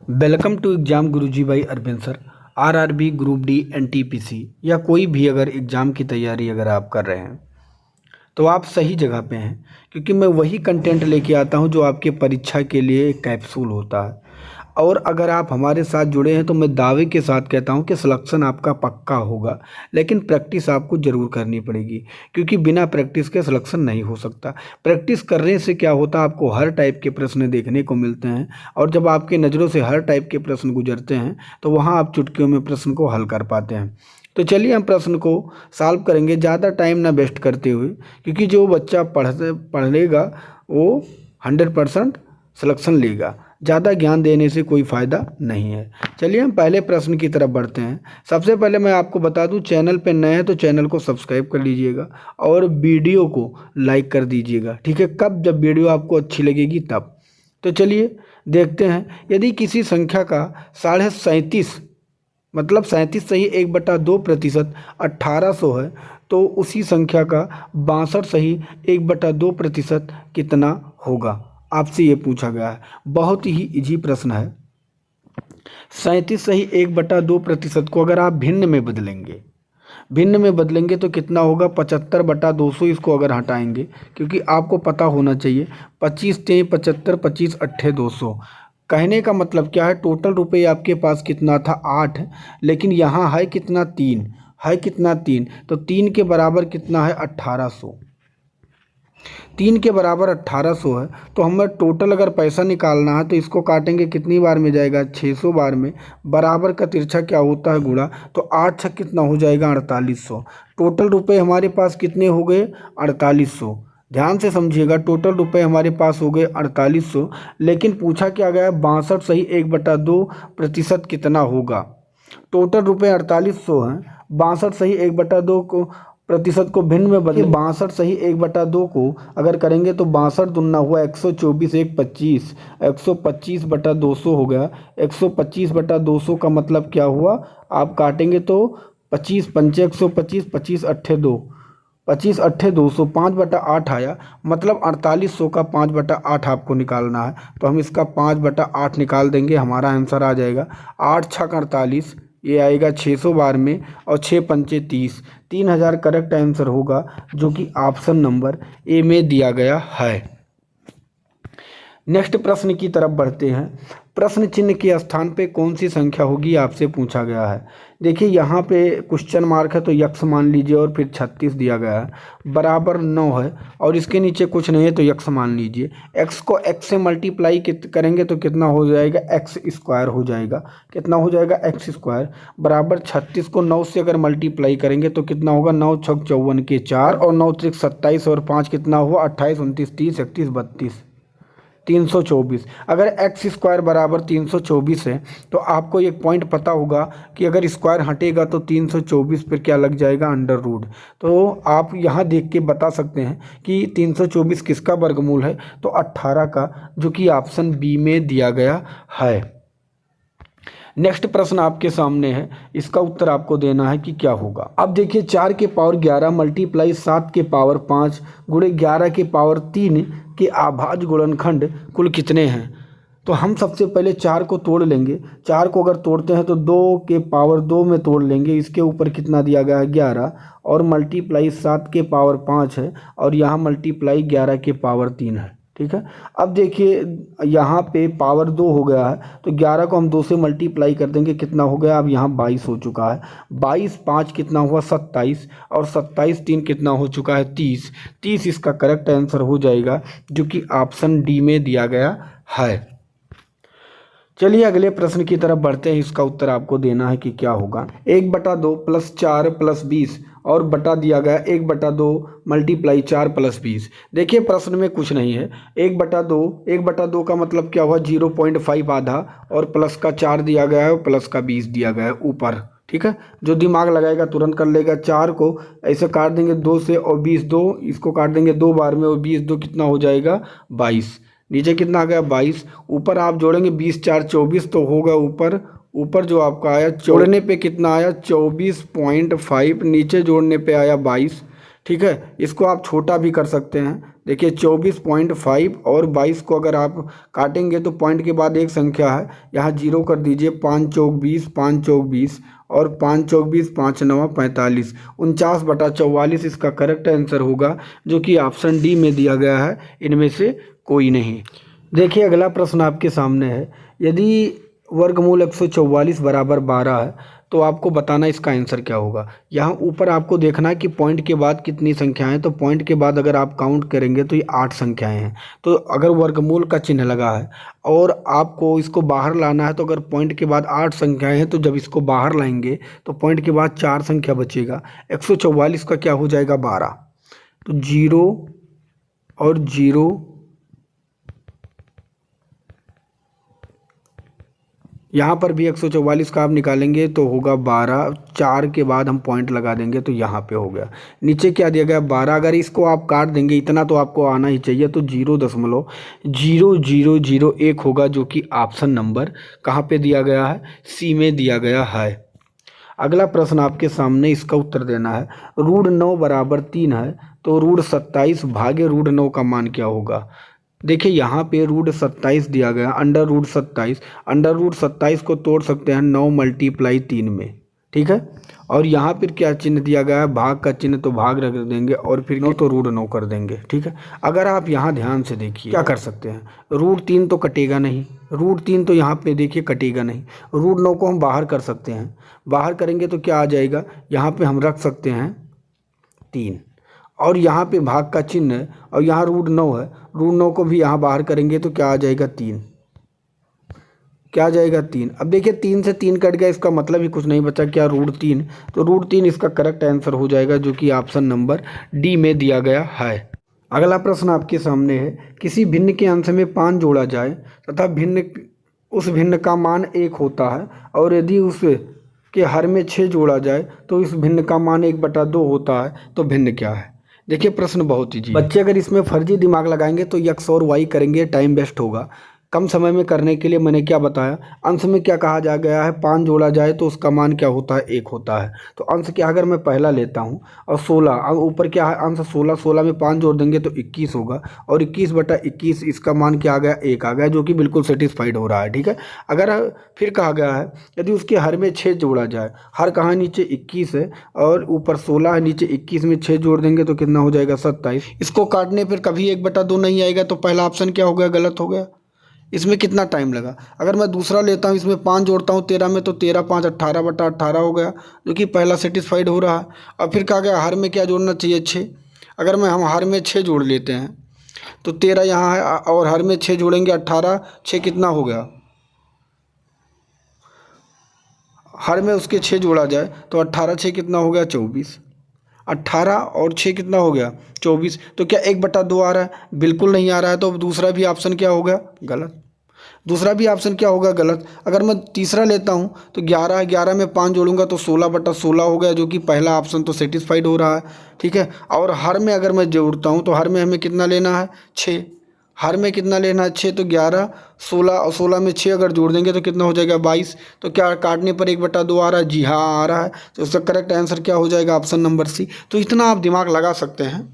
Welcome to exam Guruji भाई Arvind sir. RRB group D NTPC या कोई भी अगर एग्ज़ाम की तैयारी अगर आप कर रहे हैं तो आप सही जगह पे हैं, क्योंकि मैं वही कंटेंट लेके आता हूं जो आपके परीक्षा के लिए एक कैप्सूल होता है। और अगर आप हमारे साथ जुड़े हैं तो मैं दावे के साथ कहता हूं कि सिलेक्शन आपका पक्का होगा, लेकिन प्रैक्टिस आपको ज़रूर करनी पड़ेगी, क्योंकि बिना प्रैक्टिस के सिलेक्शन नहीं हो सकता। प्रैक्टिस करने से क्या होता है, आपको हर टाइप के प्रश्न देखने को मिलते हैं, और जब आपके नज़रों से हर टाइप के प्रश्न गुजरते हैं तो वहाँ आप चुटकियों में प्रश्न को हल कर पाते हैं। तो चलिए हम प्रश्न को सॉल्व करेंगे ज़्यादा टाइम ना वेस्ट करते हुए, क्योंकि जो बच्चा पढ़ेगा वो 100% सिलेक्शन लेगा। ज़्यादा ज्ञान देने से कोई फ़ायदा नहीं है। चलिए हम पहले प्रश्न की तरफ बढ़ते हैं। सबसे पहले मैं आपको बता दूं, चैनल पे नए हैं तो चैनल को सब्सक्राइब कर लीजिएगा और वीडियो को लाइक कर दीजिएगा, ठीक है। कब? जब वीडियो आपको अच्छी लगेगी तब। तो चलिए देखते हैं। यदि किसी संख्या का 37.5 मतलब 37 सही 1/2% 1800 है, तो उसी संख्या का 62 सही 1/2% कितना होगा? आपसे ये पूछा गया है। बहुत ही इजी प्रश्न है। 37 सही 1/2% को अगर आप भिन्न में बदलेंगे तो कितना होगा? 75/200। इसको अगर हटाएंगे, क्योंकि आपको पता होना चाहिए 25 3 75, 25 8 200। कहने का मतलब क्या है, टोटल रुपए आपके पास कितना था? 8, लेकिन यहाँ है कितना? 3 है। कितना? 3। तो 3 के बराबर कितना है? 1800। 3 के बराबर 1800 है। तो हमें टोटल अगर पैसा निकालना है तो इसको काटेंगे कितनी बार में जाएगा? 600 बार में। बराबर का तिरछा क्या होता है? गुणा। तो 8 छक कितना हो जाएगा? 4800। टोटल रुपए हमारे पास कितने हो गए? 4800। ध्यान से समझिएगा, टोटल रुपए हमारे पास हो गए 4800। लेकिन पूछा क्या गया? 62 सही 1/2% कितना होगा? टोटल रुपए 4800 हैं। 62 सही 1/2 को प्रतिशत को भिन्न में बदले 62 सही 1/2 को अगर करेंगे तो 62 दूना हुआ 124, 1 25, 125/200 हो गया। 125/200 का मतलब क्या हुआ? आप काटेंगे तो 25 पंचे 125, 25 अट्ठे 2, 25 अट्ठे 200, 5/8 आया। मतलब 4800 का 5/8 आपको निकालना है। तो हम इसका 5/8 निकाल देंगे, हमारा आंसर आ जाएगा 8 छक 48। ये आएगा 600 बार में, और 6 पंचे 30, 3000 करेक्ट आंसर होगा, जो कि ऑप्शन नंबर ए में दिया गया है। नेक्स्ट प्रश्न की तरफ बढ़ते हैं। प्रश्न चिन्ह के स्थान पे कौन सी संख्या होगी? आपसे पूछा गया है। देखिए यहाँ पे क्वेश्चन मार्क है तो यक्स मान लीजिए, और फिर 36 दिया गया है, बराबर 9 है, और इसके नीचे कुछ नहीं है तो यक्स मान लीजिए। एक्स को एक्स से मल्टीप्लाई करेंगे तो कितना हो जाएगा? एक्स स्क्वायर हो जाएगा। कितना हो जाएगा? एक्स स्क्वायर बराबर 36 को 9 से अगर मल्टीप्लाई करेंगे तो कितना होगा? 9 छक 54 के 4, और 9 त्रिक 27, और 5 कितना हुआ? 28 29 30 31 32 324। अगर एक्स स्क्वायर बराबर 324 है तो आपको एक पॉइंट पता होगा कि अगर स्क्वायर हटेगा तो 324 पर क्या लग जाएगा? Under root. तो आप यहाँ देख के बता सकते हैं कि 324 किसका वर्गमूल है? तो 18 का, जो कि ऑप्शन बी में दिया गया है। नेक्स्ट प्रश्न आपके सामने है, इसका उत्तर आपको देना है कि क्या होगा। अब देखिए 4 के पावर 11 मल्टीप्लाई 7 के पावर 5 गुणे 11 के पावर 3 के अभाज्य गुणनखंड कुल कितने हैं? तो हम सबसे पहले 4 को तोड़ लेंगे। 4 को अगर तोड़ते हैं तो 2 के पावर 2 में तोड़ लेंगे। इसके ऊपर कितना दिया गया है? 11, और मल्टीप्लाई 7 के पावर 5 है, और यहाँ मल्टीप्लाई 11 के पावर 3 है, ठीक है। अब देखिए यहाँ पे पावर 2 हो गया है, तो 11 को हम 2 से मल्टीप्लाई कर देंगे, कितना हो गया? अब यहाँ 22 हो चुका है। 22 5 कितना हुआ? 27, और 27 3 कितना हो चुका है? 30। 30 इसका करेक्ट आंसर हो जाएगा, जो कि ऑप्शन डी में दिया गया है। चलिए अगले प्रश्न की तरफ बढ़ते हैं। इसका उत्तर आपको देना है कि क्या होगा। 1/2 + 4 + 20, और बटा दिया गया 1/2 मल्टीप्लाई 4 + 20। देखिए प्रश्न में कुछ नहीं है। 1/2 का मतलब क्या हुआ? 0.5 आधा, और प्लस का 4 दिया गया है, और प्लस का 20 दिया गया है ऊपर, ठीक है। जो दिमाग लगाएगा तुरंत कर लेगा। 4 को ऐसे काट देंगे 2 से, और 20 2, इसको काट देंगे 2 बार में, और 20 2 कितना हो जाएगा? 22। नीचे कितना आ गया? 22। ऊपर आप जोड़ेंगे 20 4 24, तो होगा ऊपर जो आपका आया जोड़ने पे कितना आया? 24.5। नीचे जोड़ने पे आया 22, ठीक है। इसको आप छोटा भी कर सकते हैं। देखिए 24.5 और 22 को अगर आप काटेंगे तो पॉइंट के बाद एक संख्या है, यहाँ जीरो कर दीजिए। 5 चौक 20, 5 चौक 20 और 5 चौक 20, 5 नवा 45, 49/44 इसका करेक्ट आंसर होगा, जो कि ऑप्शन डी में दिया गया है, इनमें से कोई नहीं। देखिए अगला प्रश्न आपके सामने है, यदि वर्गमूल 144 बराबर 12 है तो आपको बताना इसका आंसर क्या होगा। यहाँ ऊपर आपको देखना है कि पॉइंट के बाद कितनी संख्याएं हैं, तो पॉइंट के बाद अगर आप काउंट करेंगे तो ये 8 संख्याएं हैं। तो अगर वर्गमूल का चिन्ह लगा है और आपको इसको बाहर लाना है, तो अगर पॉइंट के बाद 8 संख्याएं हैं तो जब इसको बाहर लाएंगे तो पॉइंट के बाद 4 संख्या बचेगा। 144 का क्या हो जाएगा 12, तो 0 और 0, यहाँ पर भी 144 का आप निकालेंगे तो होगा 12, 4 के बाद हम पॉइंट लगा देंगे तो यहाँ पे हो गया। नीचे क्या दिया गया 12, अगर इसको आप काट देंगे इतना तो आपको आना ही चाहिए, तो 0.0001 होगा, जो कि ऑप्शन नंबर कहाँ पे दिया गया है, सी में दिया गया है। अगला प्रश्न आपके सामने, इसका उत्तर देना है। √9 बराबर 3 है तो √27 भागे √9 का मान क्या होगा। देखिए यहाँ पे √27 दिया गया, अंडर रूट 27 को तोड़ सकते हैं 9 × 3 में, ठीक है। और यहाँ फिर क्या चिन्ह दिया गया है, भाग का चिन्ह, तो भाग रख देंगे और फिर 9 तो √9 कर देंगे, ठीक है। अगर आप यहाँ ध्यान से देखिए क्या कर सकते हैं, √3 तो कटेगा नहीं, √3 तो यहाँ पे देखिए कटेगा नहीं, √9 को हम बाहर कर सकते हैं, बाहर करेंगे तो क्या आ जाएगा, यहाँ पे हम रख सकते हैं 3, और यहाँ पे भाग का चिन्ह है और यहाँ √9 है, √9 को भी यहाँ बाहर करेंगे तो क्या आ जाएगा 3, क्या आ जाएगा 3। अब देखिए 3 से 3 कट गया, इसका मतलब ही कुछ नहीं बचा, क्या √3, तो √3 इसका करेक्ट आंसर हो जाएगा, जो कि ऑप्शन नंबर डी में दिया गया है। अगला प्रश्न आपके सामने है, किसी भिन्न के अंश में 5 जोड़ा जाए तथा उस भिन्न का मान 1 होता है, और यदि उस के हर में 6 जोड़ा जाए तो इस भिन्न का मान 1/2 होता है, तो भिन्न क्या है। देखिए प्रश्न बहुत ईजी, बच्चे अगर इसमें फर्जी दिमाग लगाएंगे तो x और y करेंगे, टाइम वेस्ट होगा। कम समय में करने के लिए मैंने क्या बताया, अंश में क्या कहा जा गया है, 5 जोड़ा जाए तो उसका मान क्या होता है, 1 होता है। तो अंश क्या, अगर मैं पहला लेता हूँ और 16, ऊपर क्या है अंश 16, 16 में 5 जोड़ देंगे तो 21 होगा, और 21/21 इसका मान क्या आ गया, 1 आ गया, जो कि बिल्कुल सेटिस्फाइड हो रहा है, ठीक है। अगर फिर कहा गया है यदि उसके हर में 6 जोड़ा जाए, हर कहाँ नीचे 21 है और ऊपर 16 है, नीचे 21 में 6 जोड़ देंगे तो कितना हो जाएगा 27। इसको काटने पर कभी 1/2 नहीं आएगा, तो पहला ऑप्शन क्या हो गया, गलत हो गया। इसमें कितना टाइम लगा, अगर मैं दूसरा लेता हूँ, इसमें 5 जोड़ता हूँ 13 में, तो 13 5 18/18 हो गया, जो कि पहला सेटिस्फाइड हो रहा है। और फिर कहा गया हर में क्या जोड़ना चाहिए, 6, अगर हम हर में 6 जोड़ लेते हैं तो 13 यहाँ है और हर में 6 जोड़ेंगे 18, 6 कितना हो गया, हर में उसके 6 जोड़ा जाए तो 18 6 कितना हो गया 24, 18 और 6 कितना हो गया 24। तो क्या 1/2 आ रहा है, बिल्कुल नहीं आ रहा है, तो दूसरा भी ऑप्शन क्या हो गया, गलत। दूसरा भी ऑप्शन क्या होगा, गलत। अगर मैं तीसरा लेता हूं तो 11 11 में 5 जोड़ूंगा तो 16/16 हो गया, जो कि पहला ऑप्शन तो सेटिस्फाइड हो रहा है, ठीक है। और हर में अगर मैं जोड़ता हूं तो हर में हमें कितना लेना है, 6, हर में कितना लेना है 6, तो 11 16 और 16 में 6 अगर जोड़ देंगे तो कितना हो जाएगा 22। तो क्या काटने पर 1/2 आ रहा है, जी हाँ आ रहा है, तो उसका करेक्ट आंसर क्या हो जाएगा, ऑप्शन नंबर सी। तो इतना आप दिमाग लगा सकते हैं,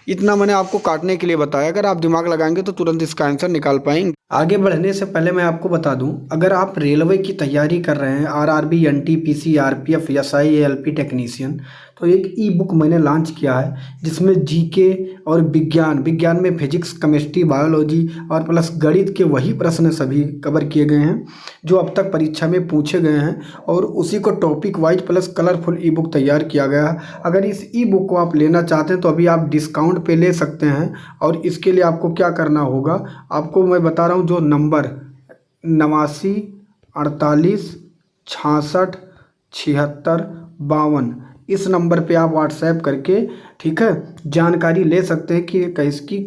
इतना मैंने आपको काटने के लिए बताया, अगर आप दिमाग लगाएंगे तो तुरंत इसका आंसर निकाल पाएंगे। आगे बढ़ने से पहले मैं आपको बता दूं, अगर आप रेलवे की तैयारी कर रहे हैं, RRB, NTPC, RPF, SI, ALP technician, तो एक ई बुक मैंने लॉन्च किया है जिसमें जीके और विज्ञान में फिजिक्स, केमिस्ट्री, बायोलॉजी और प्लस गणित के वही प्रश्न सभी कवर किए गए हैं जो अब तक परीक्षा में पूछे गए हैं, और उसी को टॉपिक वाइज प्लस कलरफुल ई बुक तैयार किया गया है। अगर इस ई बुक को आप लेना चाहते हैं तो अभी आप डिस्काउंट पे ले सकते हैं, और इसके लिए आपको क्या करना होगा, आपको मैं बता रहा हूँ, जो नंबर 89 48 66 76 52 इस नंबर पे आप व्हाट्सएप करके, ठीक है, जानकारी ले सकते हैं कि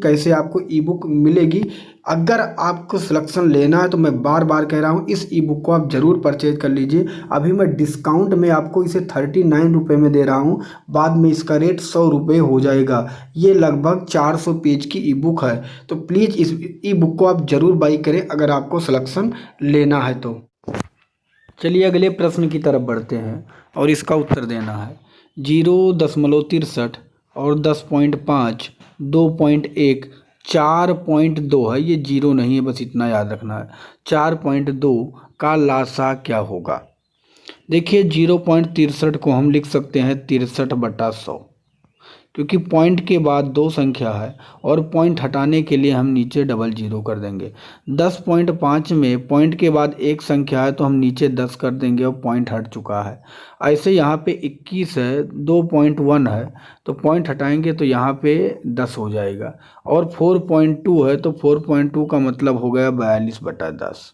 कैसे आपको ई बुक मिलेगी। अगर आपको सिलेक्शन लेना है तो मैं बार बार कह रहा हूँ, इस ई बुक को आप ज़रूर परचेज कर लीजिए। अभी मैं डिस्काउंट में आपको इसे 39 रुपये में दे रहा हूँ, बाद में इसका रेट 100 रुपये हो जाएगा। ये लगभग 400 पेज की ई बुक है, तो प्लीज़ इस ई बुक को आप ज़रूर बाई करें अगर आपको सिलेक्शन लेना है तो। चलिए अगले प्रश्न की तरफ बढ़ते हैं और इसका उत्तर देना है। 0.63 और 10.5, 2.1, 4.2 है, ये जीरो नहीं है, बस इतना याद रखना है। 4.2 का लासा क्या होगा? देखिए 0.63 को हम लिख सकते हैं 63/100, क्योंकि पॉइंट के बाद दो संख्या है और पॉइंट हटाने के लिए हम नीचे डबल जीरो कर देंगे। 10.5 में पॉइंट के बाद एक संख्या है तो हम नीचे 10 कर देंगे और पॉइंट हट चुका है। ऐसे यहाँ पे 21 है, 2.1 है तो पॉइंट हटाएंगे तो यहाँ पे 10 हो जाएगा, और 4.2 है तो 4.2 का मतलब हो गया 42/10।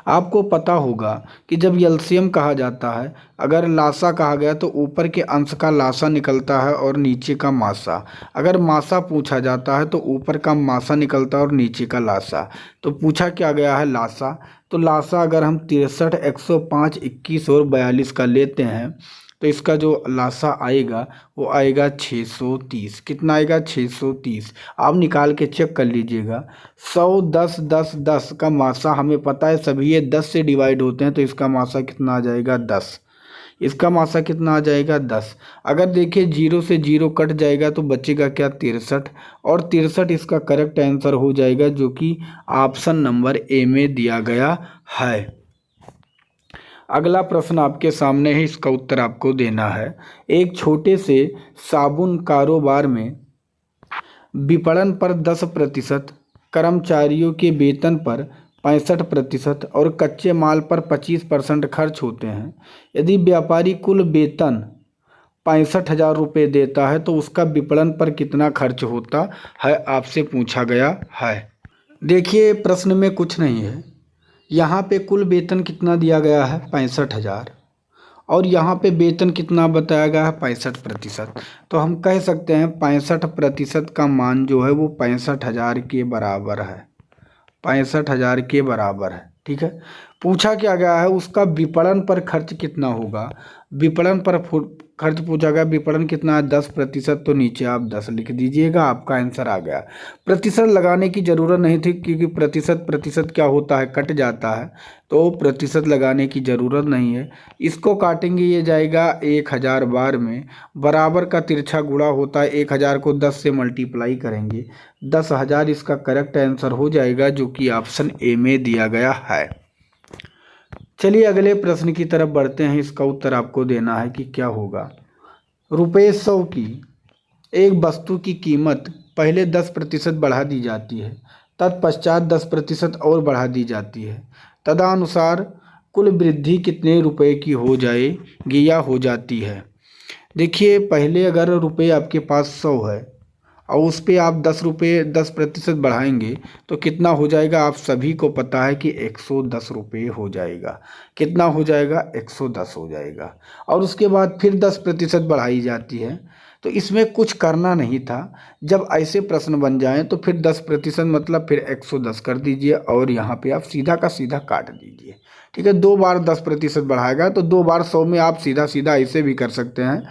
आपको पता होगा कि जब एलसीएम कहा जाता है, अगर लासा कहा गया तो ऊपर के अंश का लासा निकलता है और नीचे का मासा। अगर मासा पूछा जाता है तो ऊपर का मासा निकलता है और नीचे का लासा। तो पूछा क्या गया है? लासा। तो लासा अगर हम 63, 105, 21 और 42 का लेते हैं तो इसका जो लासा आएगा वो आएगा 630। कितना आएगा? 630। आप निकाल के चेक कर लीजिएगा। 100, 10, 10, 10 का मासा हमें पता है, सभी ये 10 से डिवाइड होते हैं तो इसका मासा कितना आ जाएगा? 10। इसका मासा कितना आ जाएगा? 10। अगर देखिए 0 से 0 कट जाएगा तो बचेगा क्या? 63, और 63 इसका करेक्ट आंसर हो जाएगा, जो कि ऑप्शन नंबर ए में दिया गया है। अगला प्रश्न आपके सामने है, इसका उत्तर आपको देना है। एक छोटे से साबुन कारोबार में विपणन पर 10%, कर्मचारियों के वेतन पर 65% और कच्चे माल पर 25% खर्च होते हैं। यदि व्यापारी कुल वेतन 65,000 रुपये देता है तो उसका विपणन पर कितना खर्च होता है, आपसे पूछा गया है। देखिए प्रश्न में कुछ नहीं है, यहाँ पे कुल वेतन कितना दिया गया है? 65,000, और यहाँ पे वेतन कितना बताया गया है? 65%। तो हम कह सकते हैं 65% का मान जो है वो 65,000 के बराबर है। 65,000 के बराबर है, ठीक है। पूछा क्या गया है? उसका विपणन पर खर्च कितना होगा। विपणन पर खर्च पूछा गया, विपणन कितना है? 10%, तो नीचे आप 10 लिख दीजिएगा, आपका आंसर आ गया। प्रतिशत लगाने की ज़रूरत नहीं थी, क्योंकि प्रतिशत क्या होता है? कट जाता है, तो प्रतिशत लगाने की ज़रूरत नहीं है। इसको काटेंगे, ये जाएगा 1000 बार में। बराबर का तिरछा गुणा होता है, 1000 को 10 से मल्टीप्लाई करेंगे, 10,000 इसका करेक्ट आंसर हो जाएगा, जो कि ऑप्शन ए में दिया गया है। चलिए अगले प्रश्न की तरफ बढ़ते हैं। इसका उत्तर आपको देना है कि क्या होगा। ₹100 की एक वस्तु की कीमत पहले 10% बढ़ा दी जाती है, तत्पश्चात 10% और बढ़ा दी जाती है। तदनुसार कुल वृद्धि कितने रुपए की हो जाएगी या हो जाती है। देखिए पहले अगर रुपये आपके पास 100 है और उस पर आप 10% बढ़ाएंगे तो कितना हो जाएगा? आप सभी को पता है कि 110 रुपये हो जाएगा। कितना हो जाएगा? 110 हो जाएगा। और उसके बाद फिर 10% बढ़ाई जाती है, तो इसमें कुछ करना नहीं था। जब ऐसे प्रश्न बन जाएं तो फिर 10% मतलब फिर 110 कर दीजिए और यहाँ पे आप सीधा का सीधा काट दीजिए, ठीक है। 2 बार 10% बढ़ाएगा तो 2 बार 100 में आप सीधा सीधा ऐसे भी कर सकते हैं।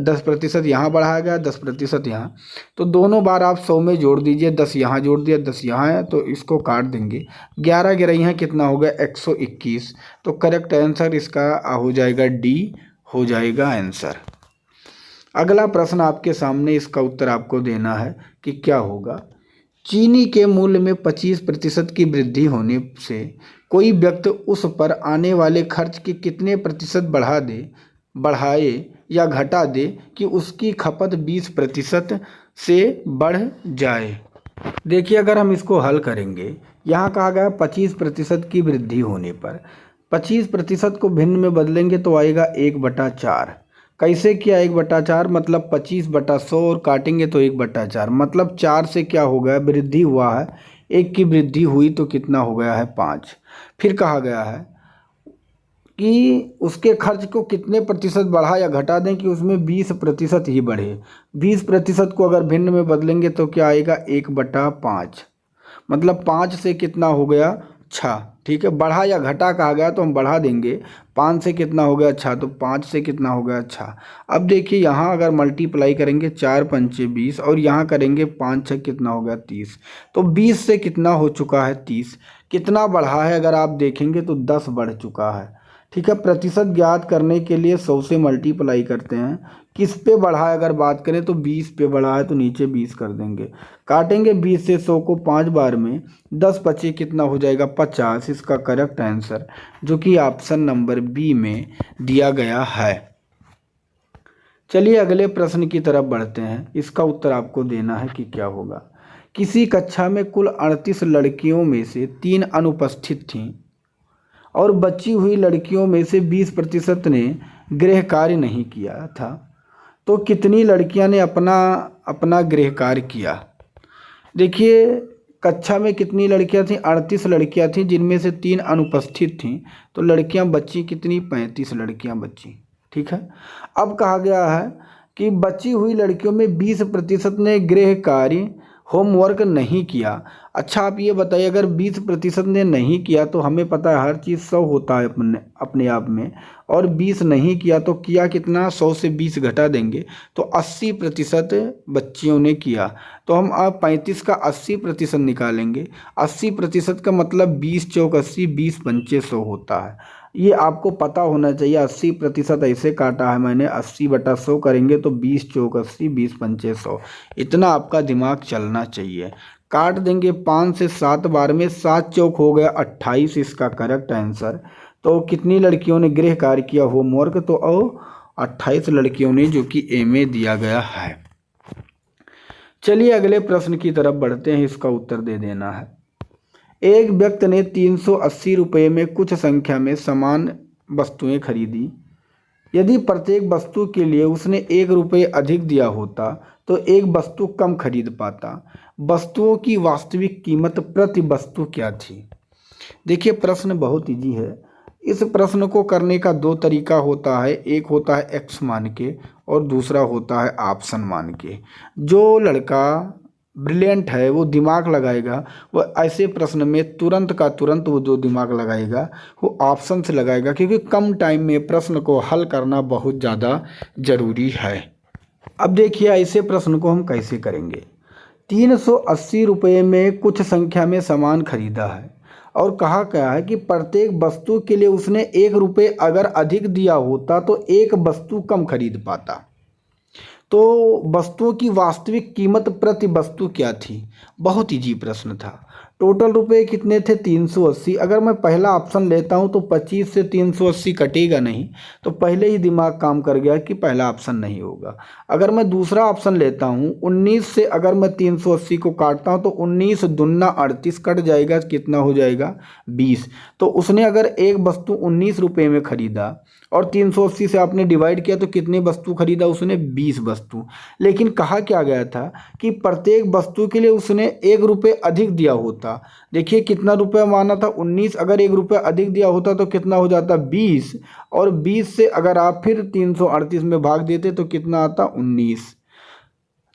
10% यहाँ बढ़ाया गया, 10% यहाँ, तो दोनों बार आप 100 में जोड़ दीजिए। 10 यहाँ जोड़ दिया, 10 यहाँ है, तो इसको काट देंगे। 11 गिरैया कितना हो गया? 121। तो करेक्ट आंसर इसका हो जाएगा डी, हो जाएगा आंसर। अगला प्रश्न आपके सामने, इसका उत्तर आपको देना है कि क्या होगा। चीनी के मूल्य में 25% की वृद्धि होने से कोई व्यक्ति उस पर आने वाले खर्च के कितने प्रतिशत बढ़ाए या घटा दे कि उसकी खपत 20% से बढ़ जाए। देखिए अगर हम इसको हल करेंगे, यहाँ कहा गया 25% की वृद्धि होने पर 25% को भिन्न में बदलेंगे तो आएगा 1/4। कैसे किया? 1/4 मतलब 25/100 और काटेंगे तो 1/4, मतलब 4 से क्या हो गया? वृद्धि हुआ है, 1 की वृद्धि हुई तो कितना हो गया है? 5। फिर कहा गया है कि उसके खर्च को कितने प्रतिशत बढ़ा या घटा दें कि उसमें 20% ही बढ़े। 20% को अगर भिन्न में बदलेंगे तो क्या आएगा? 1/5, मतलब 5 से कितना हो गया? 6, ठीक है। बढ़ा या घटा कहा गया तो हम बढ़ा देंगे। 5 से कितना हो गया? 6, तो 5 से कितना हो गया? 6। अब देखिए यहाँ अगर मल्टीप्लाई करेंगे 4 पंचे 20 और यहाँ करेंगे 5 6 कितना हो गया? 30। तो 20 से कितना हो चुका है? 30। कितना बढ़ा है अगर आप देखेंगे तो 10 बढ़ चुका है, ठीक है। प्रतिशत ज्ञात करने के लिए 100 से मल्टीप्लाई करते हैं। किस पे बढ़ा है अगर बात करें तो 20 पे बढ़ा है, तो नीचे 20 कर देंगे। काटेंगे 20 से 100 को 5 बार में, 10 बचे कितना हो जाएगा 50। इसका करेक्ट आंसर जो कि ऑप्शन नंबर बी में दिया गया है। चलिए अगले प्रश्न की तरफ बढ़ते हैं। इसका उत्तर आपको देना है कि क्या होगा। किसी कक्षा में कुल 38 लड़कियों में से 3 अनुपस्थित थीं और बची हुई लड़कियों में से 20% ने गृह कार्य नहीं किया था, तो कितनी लड़कियां ने अपना गृह कार्य किया। देखिए कक्षा में कितनी लड़कियां थीं, 38 लड़कियां थीं, जिनमें से 3 अनुपस्थित थीं, तो लड़कियां बची कितनी, 35 लड़कियां बची। ठीक है। अब कहा गया है कि बची हुई लड़कियों में 20% ने गृह कार्य होमवर्क नहीं किया। अच्छा आप ये बताइए, अगर 20% ने नहीं किया तो हमें पता है हर चीज़ 100 होता है अपने आप में, और 20 नहीं किया तो किया कितना, 100 से 20 घटा देंगे तो 80% बच्चियों ने किया। तो हम अब 35 का 80% निकालेंगे। 80% का मतलब 20 चौक 80, 20 पंचे 100 होता है। ये आपको पता होना चाहिए। 80% ऐसे काटा है मैंने, 80/100 करेंगे तो 20 चौक 80, 20 पंचे 100। इतना आपका दिमाग चलना चाहिए। काट देंगे 5 से 7 बार में, 7 चौक हो गया 28। इसका करेक्ट आंसर तो कितनी लड़कियों ने गृह कार्य किया होमवर्क, तो 28 लड़कियों ने, जो कि ए में दिया गया है। चलिए अगले प्रश्न की तरफ बढ़ते हैं। इसका उत्तर दे देना है। एक व्यक्ति ने 380 रुपये में कुछ संख्या में समान वस्तुएं खरीदी। यदि प्रत्येक वस्तु के लिए उसने 1 रुपये अधिक दिया होता तो एक वस्तु कम खरीद पाता। वस्तुओं की वास्तविक कीमत प्रति वस्तु क्या थी। देखिए प्रश्न बहुत इजी है। इस प्रश्न को करने का 2 तरीका होता है। एक होता है एक्स मान के और दूसरा होता है ऑप्शन मान के। जो लड़का ब्रिलियंट है वो दिमाग लगाएगा, वो ऐसे प्रश्न में तुरंत का तुरंत वो जो दिमाग लगाएगा वो ऑप्शन से लगाएगा, क्योंकि कम टाइम में प्रश्न को हल करना बहुत ज़्यादा ज़रूरी है। अब देखिए ऐसे प्रश्न को हम कैसे करेंगे। 380 रुपये में कुछ संख्या में सामान खरीदा है और कहा गया है कि प्रत्येक वस्तु के लिए उसने 1 रुपये अगर अधिक दिया होता तो एक वस्तु कम खरीद पाता। तो वस्तुओं की वास्तविक कीमत प्रति वस्तु क्या थी। बहुत इजी प्रश्न था। टोटल रुपए कितने थे 380। अगर मैं पहला ऑप्शन लेता हूं तो 25 से 380 कटेगा नहीं, तो पहले ही दिमाग काम कर गया कि पहला ऑप्शन नहीं होगा। अगर मैं दूसरा ऑप्शन लेता हूं 19 से, अगर मैं 380 को काटता हूं तो 19 दूना 38 कट जाएगा, कितना हो जाएगा 20। तो उसने अगर एक वस्तु 19 रुपये में खरीदा और 380 से आपने डिवाइड किया तो कितनी वस्तु खरीदा उसने, 20 वस्तु। लेकिन कहा क्या गया था कि प्रत्येक वस्तु के लिए उसने 1 रुपये अधिक दिया होता। देखिए कितना रुपया माना था 19, अगर 1 रुपया अधिक दिया होता तो कितना हो जाता 20, और 20 से अगर आप फिर 338 में भाग देते तो कितना आता 19।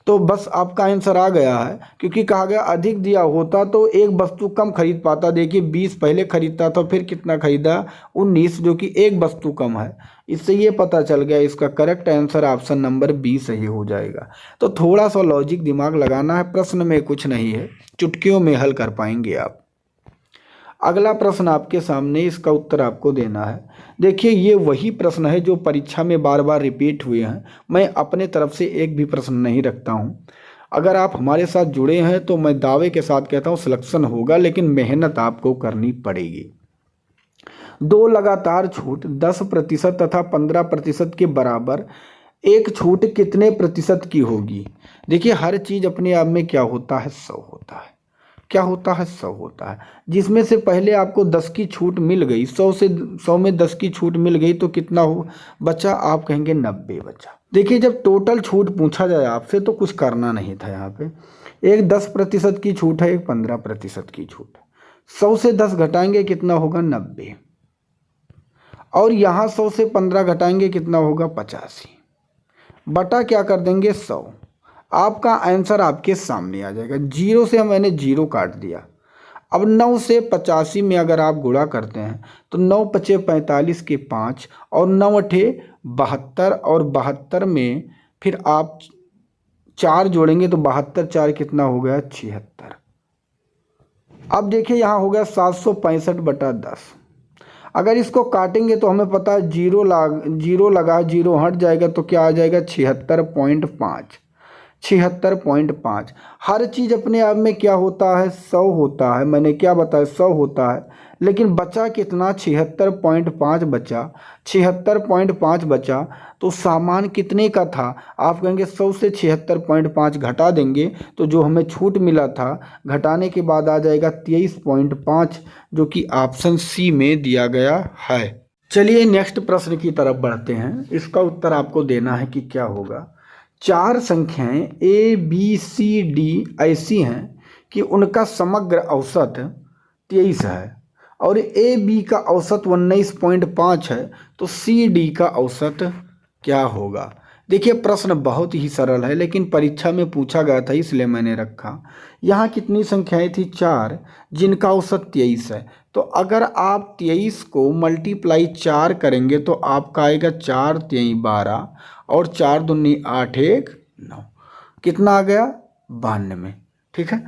तो बस आपका आंसर आ गया है, क्योंकि कहा गया अधिक दिया होता तो एक वस्तु कम खरीद पाता। देखिए 20 पहले खरीदता था, फिर कितना खरीदा 19, जो कि एक वस्तु कम है। इससे ये पता चल गया इसका correct answer option number B सही हो जाएगा। तो थोड़ा सा लॉजिक दिमाग लगाना है, प्रश्न में कुछ नहीं है, चुटकियों में हल कर पाएंगे आप। अगला प्रश्न आपके सामने, इसका उत्तर आपको देना है। देखिए ये वही प्रश्न है जो परीक्षा में बार बार रिपीट हुए हैं। मैं अपने तरफ से एक भी प्रश्न नहीं रखता हूँ। अगर आप हमारे साथ जुड़े हैं तो मैं दावे के साथ कहता हूँ सिलेक्शन होगा, लेकिन मेहनत आपको करनी पड़ेगी। 2 लगातार छूट 10% तथा 15% के बराबर एक छूट कितने प्रतिशत की होगी। देखिए हर चीज़ अपने आप में क्या होता है 100 होता है। क्या होता है 100 होता है, जिसमें से पहले आपको 10 की छूट मिल गई, 100 में 10 की छूट मिल गई तो कितना हो बचा, आप कहेंगे 90 बचा। देखिए जब टोटल छूट पूछा जाए आपसे तो कुछ करना नहीं था। यहाँ पे एक 10% की छूट है, एक 15% की छूट है। 100 से 10 घटाएंगे कितना होगा 90, और यहाँ 100 से 15 घटाएंगे कितना होगा 85, बटा क्या कर देंगे 100। आपका आंसर आपके सामने आ जाएगा। 0 से मैंने 0 काट दिया। अब 9 से 85 में अगर आप गुणा करते हैं तो 9 पचे 45 के 5 और 9 अठे 72, और 72 में फिर आप 4 जोड़ेंगे तो 72 4 कितना हो गया 76। अब देखिए यहाँ हो गया 765/10। अगर इसको काटेंगे तो हमें पता है जीरो लगा, जीरो हट जाएगा तो क्या आ जाएगा 76.5। 76.5। हर चीज़ अपने आप में क्या होता है 100 होता है, मैंने क्या बताया 100 होता है, लेकिन बचा कितना 76.5 बचा। 76.5 बचा तो सामान कितने का था, आप कहेंगे 100 से 76.5 घटा देंगे तो जो हमें छूट मिला था घटाने के बाद आ जाएगा 23.5, जो कि ऑप्शन सी में दिया गया है। चलिए नेक्स्ट प्रश्न की तरफ बढ़ते हैं। इसका उत्तर आपको देना है कि क्या होगा। चार संख्याएं ए बी सी डी ऐसी हैं कि उनका समग्र औसत 23 है और ए बी का औसत 19.5 है, तो सी डी का औसत क्या होगा। देखिए प्रश्न बहुत ही सरल है, लेकिन परीक्षा में पूछा गया था इसलिए मैंने रखा। यहाँ कितनी संख्याएं थी 4, जिनका औसत 23 है। तो अगर आप 23 को मल्टीप्लाई 4 करेंगे तो आपका आएगा 4 3 12 और 4 दूनी 8 1 9, कितना आ गया 92। ठीक है,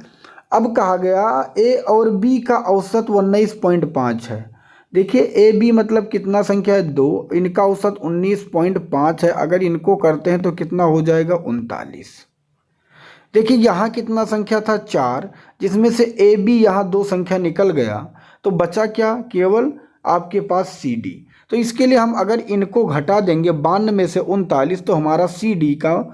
अब कहा गया ए और बी का औसत 19.5 है। देखिए ए बी मतलब कितना संख्या है 2, इनका औसत 19.5 है। अगर इनको करते हैं तो कितना हो जाएगा 39। देखिए यहाँ कितना संख्या था 4, जिसमें से ए बी यहाँ 2 संख्या निकल गया, तो बचा क्या केवल आपके पास सी डी। तो इसके लिए हम अगर इनको घटा देंगे 92 में से 39, तो हमारा सी डी का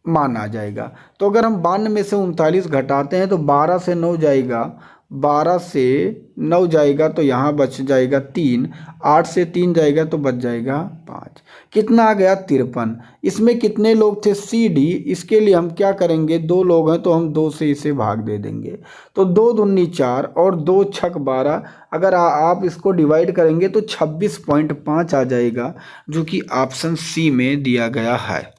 मान आ जाएगा। तो अगर हम 92 में से 39 घटाते हैं तो 12 से 9 जाएगा, 12 से 9 जाएगा तो यहाँ बच जाएगा 3, 8 से 3 जाएगा तो बच जाएगा 5, कितना आ गया 53। इसमें कितने लोग थे सी डी, इसके लिए हम क्या करेंगे 2 लोग हैं तो हम 2 से इसे भाग दे देंगे, तो 2 दूनी 4 और 2 छक 12। अगर आप इसको डिवाइड करेंगे तो 26.5 आ जाएगा, जो कि ऑप्शन सी में दिया गया है।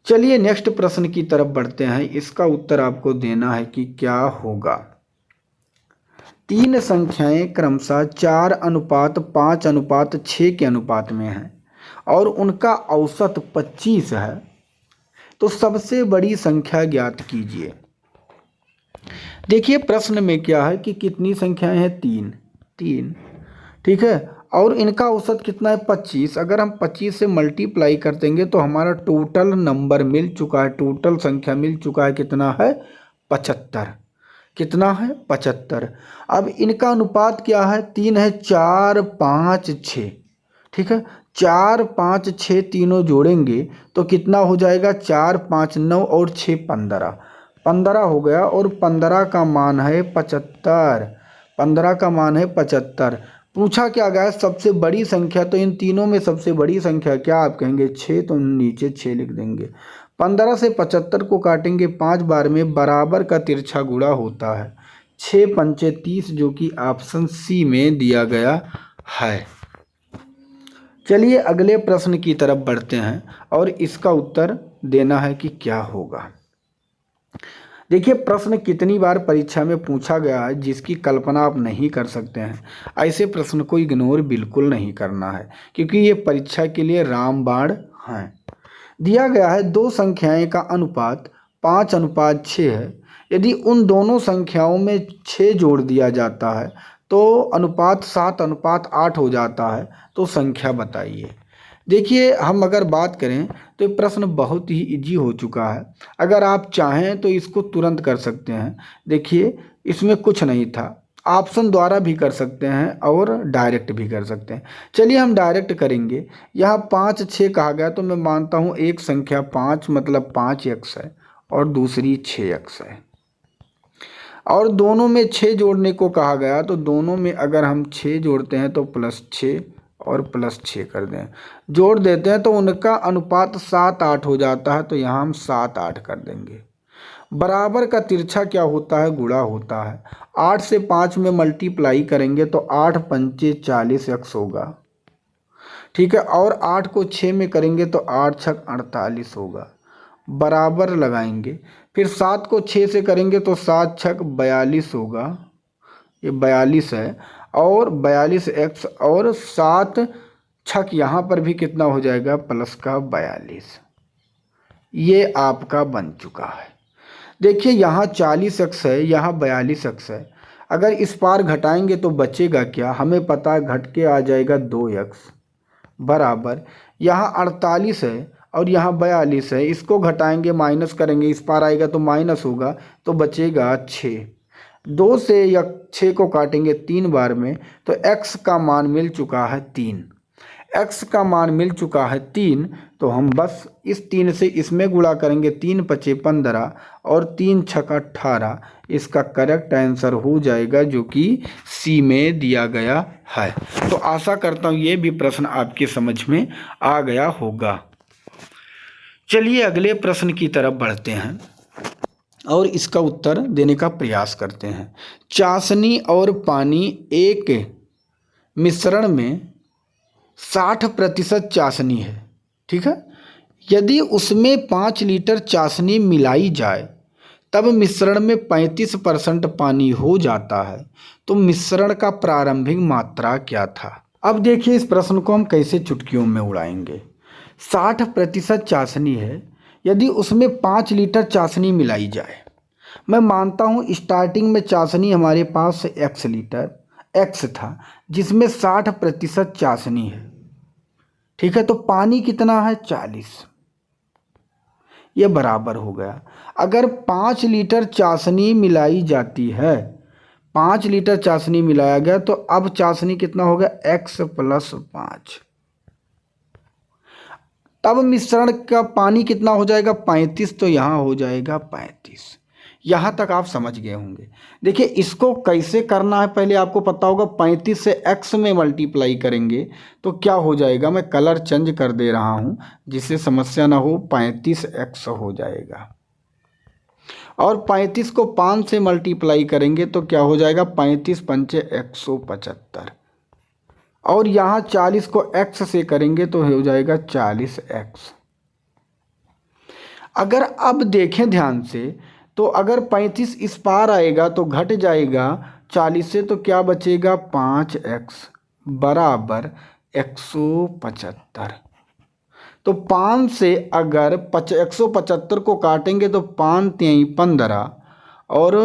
चलिए नेक्स्ट प्रश्न की तरफ बढ़ते हैं। इसका उत्तर आपको देना है कि क्या होगा। 3 संख्याएं क्रमशः 4:5:6 के अनुपात में हैं और उनका औसत 25 है, तो सबसे बड़ी संख्या ज्ञात कीजिए। देखिए प्रश्न में क्या है कि कितनी संख्याएं हैं 3, ठीक है, और इनका औसत कितना है 25। अगर हम 25 से मल्टीप्लाई कर देंगे तो हमारा टोटल नंबर मिल चुका है, टोटल संख्या मिल चुका है, कितना है 75। कितना है 75। अब इनका अनुपात क्या है 3 है, 4 5 6। ठीक है, 4 5 6 तीनों जोड़ेंगे तो कितना हो जाएगा 4 5 9 और 6 15, 15 हो गया और 15 का मान है 75। 15 का मान है 75। पूछा क्या गया सबसे बड़ी संख्या, तो इन तीनों में सबसे बड़ी संख्या क्या आप कहेंगे 6, तो नीचे 6 लिख देंगे। 15 से 75 को काटेंगे 5 बार में, बराबर का तिरछा गुणा होता है 6 पंचे 30, जो कि ऑप्शन सी में दिया गया है। चलिए अगले प्रश्न की तरफ बढ़ते हैं और इसका उत्तर देना है कि क्या होगा। देखिए प्रश्न कितनी बार परीक्षा में पूछा गया है जिसकी कल्पना आप नहीं कर सकते हैं। ऐसे प्रश्न को इग्नोर बिल्कुल नहीं करना है, क्योंकि ये परीक्षा के लिए रामबाण हैं। दिया गया है 2 संख्याएं का अनुपात 5:6 है। यदि उन दोनों संख्याओं में 6 जोड़ दिया जाता है तो अनुपात 7:8 हो जाता है, तो संख्या बताइए। देखिए हम अगर बात करें तो ये प्रश्न बहुत ही इजी हो चुका है। अगर आप चाहें तो इसको तुरंत कर सकते हैं। देखिए इसमें कुछ नहीं था, ऑप्शन द्वारा भी कर सकते हैं और डायरेक्ट भी कर सकते हैं। चलिए हम डायरेक्ट करेंगे। यहाँ 5 6 कहा गया तो मैं मानता हूँ एक संख्या 5 मतलब 5x है और दूसरी 6x है, और दोनों में 6 जोड़ने को कहा गया, तो दोनों में अगर हम 6 जोड़ते हैं तो +6 और +6 कर दें, जोड़ देते हैं तो उनका अनुपात 7:8 हो जाता है, तो यहाँ हम 7:8 कर देंगे। बराबर का तिरछा क्या होता है गुणा होता है। 8 से 5 में मल्टीप्लाई करेंगे तो 8 पंचे 40x होगा, ठीक है, और 8 को 6 में करेंगे तो 8 छक 48 होगा, बराबर लगाएंगे। फिर 7 को 6 से करेंगे तो 7 छक 42 होगा, ये 42 है, और 42x और 7 छक यहाँ पर भी कितना हो जाएगा प्लस का 42, ये आपका बन चुका है। देखिए यहाँ 40x है, यहाँ 42x है। अगर इस पार घटाएंगे तो बचेगा क्या, हमें पता है घट के आ जाएगा 2x बराबर, यहाँ 48 है और यहाँ 42 है, इसको घटाएंगे माइनस करेंगे, इस पार आएगा तो माइनस होगा तो बचेगा 6। 2 से या 6 को काटेंगे 3 बार में तो x का मान मिल चुका है 3। x का मान मिल चुका है 3, तो हम बस इस 3 से इसमें गुणा करेंगे, 3 पचे 15 और 3 छका 18। इसका करेक्ट आंसर हो जाएगा जो कि सी में दिया गया है। तो आशा करता हूँ ये भी प्रश्न आपके समझ में आ गया होगा। चलिए अगले प्रश्न की तरफ बढ़ते हैं और इसका उत्तर देने का प्रयास करते हैं। चाशनी और पानी एक मिश्रण में 60% चाशनी है, ठीक है। यदि उसमें 5 लीटर चाशनी मिलाई जाए तब मिश्रण में 35% पानी हो जाता है, तो मिश्रण का प्रारंभिक मात्रा क्या था। अब देखिए इस प्रश्न को हम कैसे चुटकियों में उड़ाएंगे। 60% चाशनी है, यदि उसमें 5 लीटर चाशनी मिलाई जाए, मैं मानता हूँ स्टार्टिंग में चाशनी हमारे पास x लीटर x था जिसमें 60% चाशनी है, ठीक है। तो पानी कितना है 40, ये बराबर हो गया। अगर 5 लीटर चाशनी मिलाई जाती है, 5 लीटर चाशनी मिलाया गया तो अब चाशनी कितना हो गया x + 5, तब मिश्रण का पानी कितना हो जाएगा 35, तो यहाँ हो जाएगा 35। यहाँ तक आप समझ गए होंगे। देखिए इसको कैसे करना है पहले आपको पता होगा। 35 से x में मल्टीप्लाई करेंगे तो क्या हो जाएगा, मैं कलर चेंज कर दे रहा हूँ जिससे समस्या ना हो, 35x हो जाएगा। और 35 को 5 से मल्टीप्लाई करेंगे तो क्या हो जाएगा, 35 पंचे 175। और यहाँ 40 को x से करेंगे तो हो जाएगा 40x। अगर अब देखें ध्यान से तो अगर 35 इस पार आएगा तो घट जाएगा 40 से, तो क्या बचेगा 5x बराबर 175। तो 5 से अगर 175 को काटेंगे तो 5 3 15 और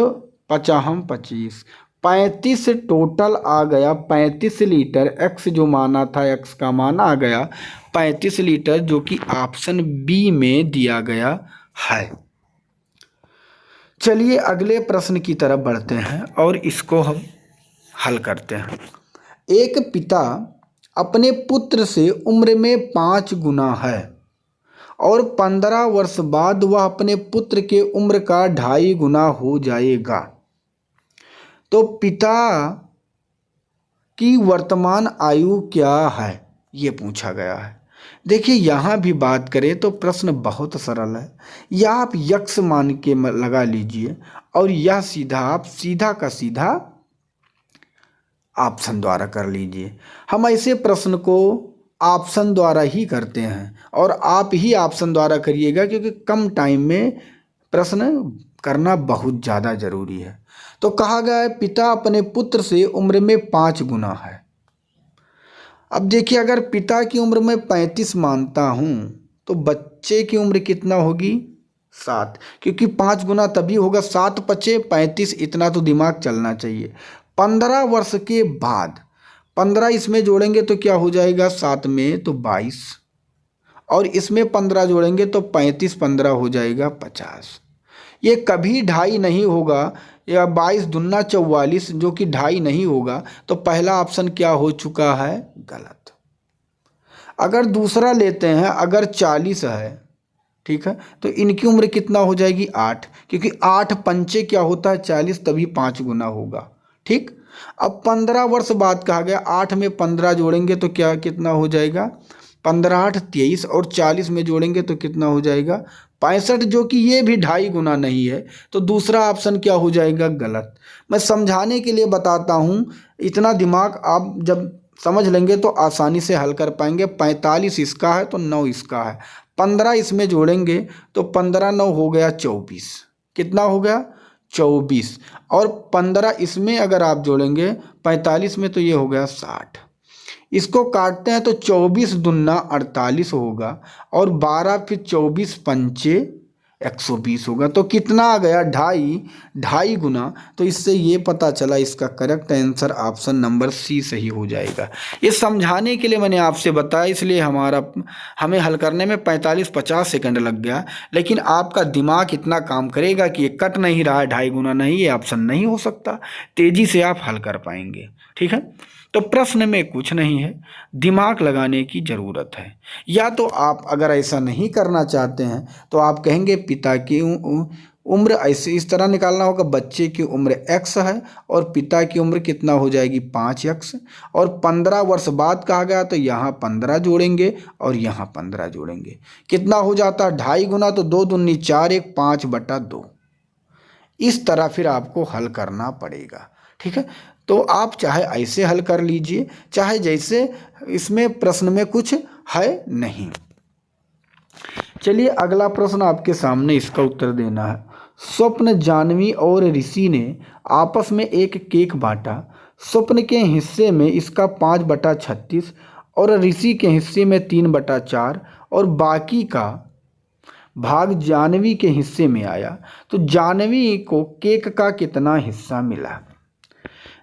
5 25, 35 टोटल आ गया 35 लीटर। x जो माना था, x का मान आ गया 35 लीटर, जो कि ऑप्शन बी में दिया गया है। चलिए अगले प्रश्न की तरफ बढ़ते हैं और इसको हम हल करते हैं। एक पिता अपने पुत्र से उम्र में 5 गुना है और 15 वर्ष बाद वह अपने पुत्र के उम्र का 2.5 गुना हो जाएगा, तो पिता की वर्तमान आयु क्या है, ये पूछा गया है। देखिए यहाँ भी बात करें तो प्रश्न बहुत सरल है। या आप यक्स मान के लगा लीजिए और यह सीधा आप सीधा का सीधा ऑप्शन द्वारा कर लीजिए। हम ऐसे प्रश्न को ऑप्शन द्वारा ही करते हैं और आप ही ऑप्शन द्वारा करिएगा, क्योंकि कम टाइम में प्रश्न करना बहुत ज़्यादा ज़रूरी है। तो कहा गया है पिता अपने पुत्र से उम्र में 5 गुना है। अब देखिए अगर पिता की उम्र में 35 मानता हूँ तो बच्चे की उम्र कितना होगी 7, क्योंकि 5 गुना तभी होगा 7 पचे 35, इतना तो दिमाग चलना चाहिए। 15 वर्ष के बाद 15 इसमें जोड़ेंगे तो क्या हो जाएगा, 7 में तो 22 और इसमें 15 जोड़ेंगे तो 35 15 हो जाएगा 50। ये कभी 2.5 नहीं होगा, या 22 दूना 44 जो कि 2.5 नहीं होगा, तो पहला ऑप्शन क्या हो चुका है, गलत। अगर दूसरा लेते हैं, अगर 40 है, ठीक है, तो इनकी उम्र कितना हो जाएगी 8, क्योंकि 8 पंचे क्या होता है 40, तभी 5 गुना होगा, ठीक। अब 15 वर्ष बाद कहा गया 8 में 15 जोड़ेंगे तो क्या कितना हो जाएगा, 15 8 23 और 40 में जोड़ेंगे तो कितना हो जाएगा 65, जो कि ये भी 2.5 गुना नहीं है, तो दूसरा ऑप्शन क्या हो जाएगा, गलत। मैं समझाने के लिए बताता हूँ, इतना दिमाग आप जब समझ लेंगे तो आसानी से हल कर पाएंगे। 45 इसका है तो 9 इसका है, 15 इसमें जोड़ेंगे तो 15 9 हो गया 24, कितना हो गया 24, और 15 इसमें अगर आप जोड़ेंगे 45 में तो ये हो गया 60। इसको काटते हैं तो 24 दूना 48 होगा और 12 फिर 24 पंचे 120 होगा। तो कितना आ गया, ढाई गुना। तो इससे ये पता चला इसका correct answer option number C सही हो जाएगा। ये समझाने के लिए मैंने आपसे बताया, इसलिए हमें हल करने में 45-50 सेकंड लग गया। लेकिन आपका दिमाग इतना काम करेगा कि ये कट नहीं रहा है, 2.5 गुना नहीं, ये ऑप्शन नहीं हो सकता। तेजी से आप हल कर पाएंगे। ठीक है, तो प्रश्न में कुछ नहीं है, दिमाग लगाने की ज़रूरत है। या तो आप अगर ऐसा नहीं करना चाहते हैं तो आप कहेंगे पिता की उम्र ऐसे इस तरह निकालना होगा, बच्चे की उम्र x है और पिता की उम्र कितना हो जाएगी 5x, और 15 वर्ष बाद कहा गया तो यहाँ 15 जोड़ेंगे और यहाँ 15 जोड़ेंगे, कितना हो जाता है 2.5 गुना, तो 2 दूनी 4, 1 5/2। इस तरह फिर आपको हल करना पड़ेगा। ठीक है, तो आप चाहे ऐसे हल कर लीजिए, चाहे जैसे, इसमें प्रश्न में कुछ है नहीं। चलिए अगला प्रश्न आपके सामने, इसका उत्तर देना है। स्वप्न, जानवी और ऋषि ने आपस में एक केक बांटा। स्वप्न के हिस्से में इसका 5/36 और ऋषि के हिस्से में 3/4 और बाकी का भाग जानवी के हिस्से में आया। तो जानवी को केक का कितना हिस्सा मिला?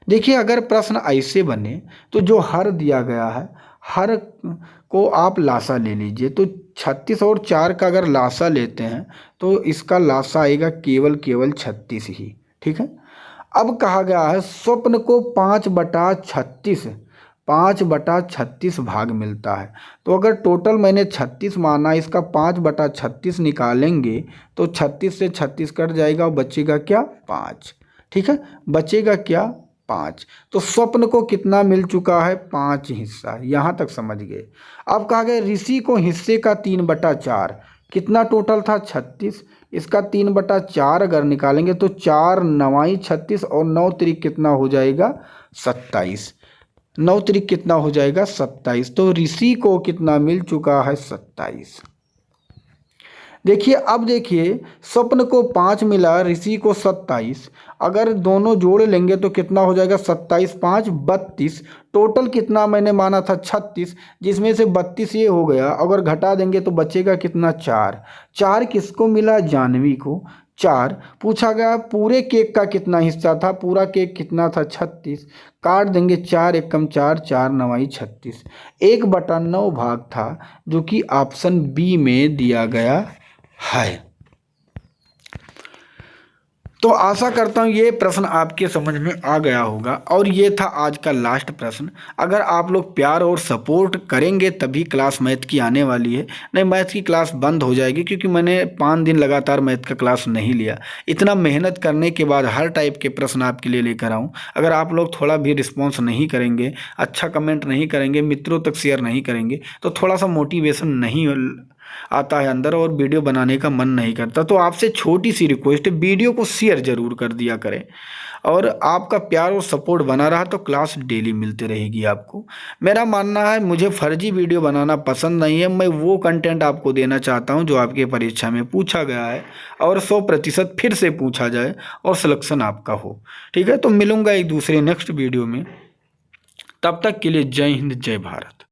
देखिए अगर प्रश्न ऐसे बने तो जो हर दिया गया है, हर को आप लासा ले लीजिए। तो 36 और 4 का अगर लासा लेते हैं तो इसका लासा आएगा केवल 36 ही। ठीक है, अब कहा गया है स्वप्न को 5/36 भाग मिलता है। तो अगर टोटल मैंने 36 माना, इसका 5/36 निकालेंगे तो 36 से 36 कट जाएगा और बचेगा क्या 5। ठीक है, बचेगा क्या 5। तो स्वप्न को कितना मिल चुका है 5 हिस्सा, यहाँ तक समझ गए। अब कहा गया ऋषि को हिस्से का 3/4, कितना टोटल था 36, इसका 3/4 अगर निकालेंगे तो 4 9 36 और 9 त्रिक कितना हो जाएगा 27, 9 त्रिक कितना हो जाएगा 27। तो ऋषि को कितना मिल चुका है 27। देखिए अब देखिए स्वप्न को 5 मिला, ऋषि को 27, अगर दोनों जोड़ लेंगे तो कितना हो जाएगा 27 5 32। टोटल कितना मैंने माना था 36, जिसमें से 32 ये हो गया, अगर घटा देंगे तो बचेगा कितना 4 किसको मिला जानवी को 4। पूछा गया पूरे केक का कितना हिस्सा था, पूरा केक कितना था 36, काट देंगे 4 एकम 4 4 9 36, 1/9 भाग था जो कि ऑप्शन बी में दिया गया है। तो आशा करता हूँ ये प्रश्न आपके समझ में आ गया होगा और ये था आज का लास्ट प्रश्न। अगर आप लोग प्यार और सपोर्ट करेंगे तभी क्लास मैथ की आने वाली है, नहीं मैथ की क्लास बंद हो जाएगी, क्योंकि मैंने 5 दिन लगातार मैथ का क्लास नहीं लिया। इतना मेहनत करने के बाद हर टाइप के प्रश्न आपके लिए लेकर आऊँ। अगर आप लोग थोड़ा भी रिस्पॉन्स नहीं करेंगे, अच्छा कमेंट नहीं करेंगे, मित्रों तक शेयर नहीं करेंगे तो थोड़ा सा मोटिवेशन नहीं आता है अंदर और वीडियो बनाने का मन नहीं करता। तो आपसे छोटी सी रिक्वेस्ट है, वीडियो को शेयर जरूर कर दिया करें और आपका प्यार और सपोर्ट बना रहा तो क्लास डेली मिलती रहेगी आपको। मेरा मानना है मुझे फर्जी वीडियो बनाना पसंद नहीं है, मैं वो कंटेंट आपको देना चाहता हूं जो आपकी परीक्षा में पूछा गया है और 100% फिर से पूछा जाए और सिलेक्शन आपका हो। ठीक है, तो मिलूंगा एक दूसरे नेक्स्ट वीडियो में, तब तक के लिए जय हिंद जय भारत।